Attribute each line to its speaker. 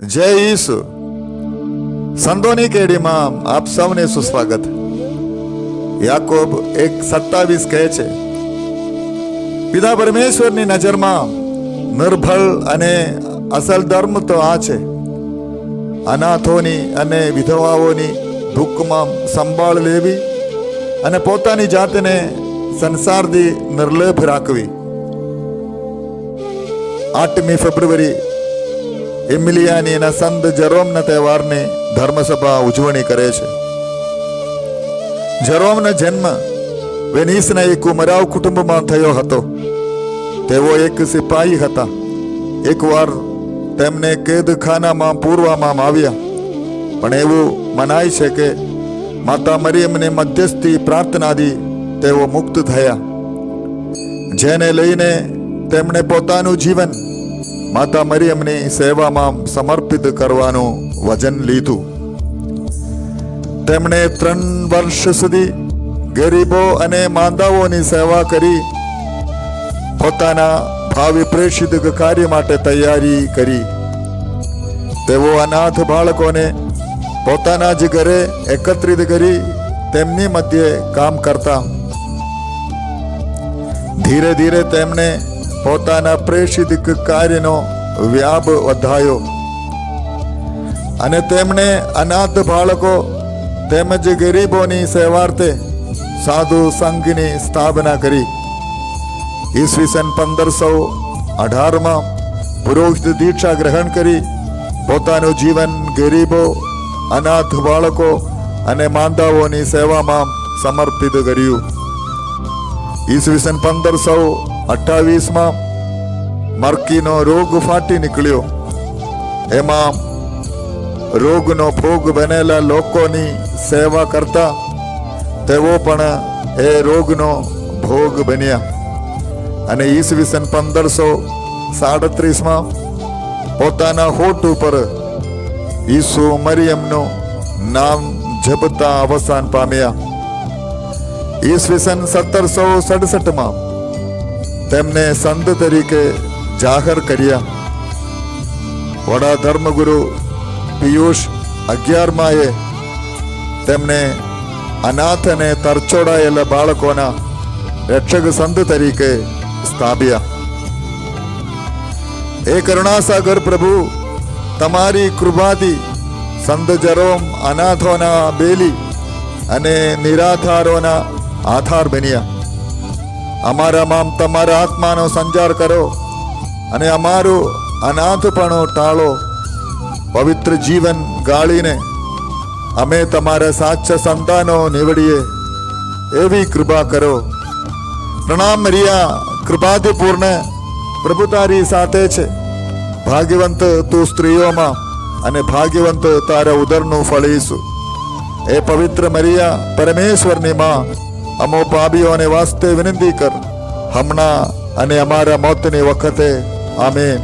Speaker 1: જય ઈસુ. સંતોની કેડીમાં આપ સૌને સુસ્વાગત. યાકોબ 1:27 કહે છે, પિતા પરમેશ્વરની નજરમાં નિર્ભળ અને અસલ ધર્મ તો આ છે, અનાથોની અને વિધવાઓની દુઃખમાં સંભાળ લેવી અને પોતાની જાતને સંસારથી નિર્લેપ રાખવી. 8મી ફેબ્રુઆરી એમિલિયાની એના સંત જરોમના તહેવારની ધર્મસભા ઉજવણી કરે છે. જરોમનો જન્મ વેનિસના એક ઉમરાવ કુટુંબમાં થયો હતો. તેઓ એક સિપાહી હતા. એકવાર તેમને કેદખાનામાં પૂરવામાં આવ્યા, પણ એવું મનાય છે કે માતા મરિયમની મધ્યસ્થી પ્રાર્થનાથી તેઓ મુક્ત થયા, જેને લઈને તેમણે પોતાનું જીવન માતા મરિયમની સેવામાં સમર્પિત કરવાનું વચન લીધું. તેમણે 3 વર્ષ સુધી ગરીબો અને માંદાઓની સેવા કરી પોતાના ભાવિ પ્રેષિત કાર્ય માટે તૈયારી કરી. તેઓ અનાથ બાળકોને પોતાના જ ઘરે એકત્રિત કરી તેમની મધ્યે કામ કરતા. ધીરે ધીરે તેમણે પોતાના પ્રેષિત કાર્યનો વ્યાપ વધાયો અને તેમણે અનાથ બાળકો તેમજ ગરીબોની સેવાર્થે સાધુ સંઘની સ્થાપના કરી. ઈસવીસન 1518માં પુરોહિત દીક્ષા ગ્રહણ કરી પોતાનું જીવન ગરીબો, અનાથ બાળકો અને માંદાઓની સેવામાં સમર્પિત કર્યું. ઈસવીસન 1528માં મર્કીનો રોગ ફાટી નીકળ્યો. એમાં રોગનો ભોગ બનેલા લોકોની સેવા કરતા તેઓ પણ એ રોગનો ભોગ બન્યા અને ઈસવીસન 1537માં પોતાના હોઠ ઉપર ઈસુ મરિયમનું નામ જપતા અવસાન પામ્યા. ઈસવીસન 1767માં તેમને સંત તરીકે જાહેર કર્યા. વડા ધર્મગુરુ પિયુષ 11માએ તેમને અનાથ અને તરછોડાયેલા બાળકોના રક્ષક સંત તરીકે સ્થાપ્યા. એ કરુણાસાગર પ્રભુ, તમારી કૃપાથી સંત જરોમ અનાથોના બેલી અને નિરાધારોના આધાર બન્યા. અમારામાં તમારા આત્માનો સંચાર કરો અને અમારું અનાથપણું ટાળો. પવિત્ર જીવન ગાળીને અમે તમારા સાચા સંતાનો નીવડીએ એવી કૃપા કરો. પ્રણામ મરિયા, કૃપાથી પૂર્ણ, પ્રભુ તારી સાથે છે. ભાગ્યવંત તું સ્ત્રીઓમાં અને ભાગ્યવંત તારા ઉદરનું ફળ ઈસુ. એ પવિત્ર મરિયા, પરમેશ્વરની માં, અમો પાપીઓને વાસ્તે વિનંતી કર, હમણાં અને અમારા મોતની વખતે. આમેન.